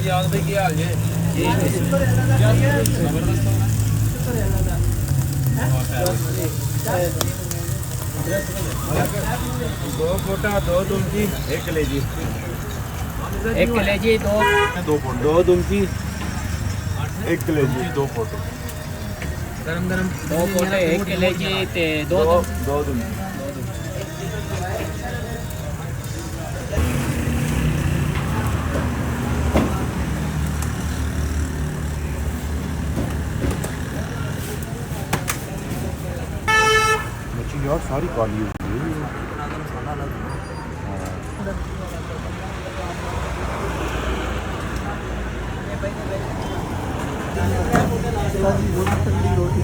याद भाई की हाल है दो फोटा दो तुमची एक कलेजी दो फोटो दो तुमची एक कलेजी दो फोटो गरम गरम दो फोटो एक कलेजी ते दो तुमची यार सारी काली हो गई रोटी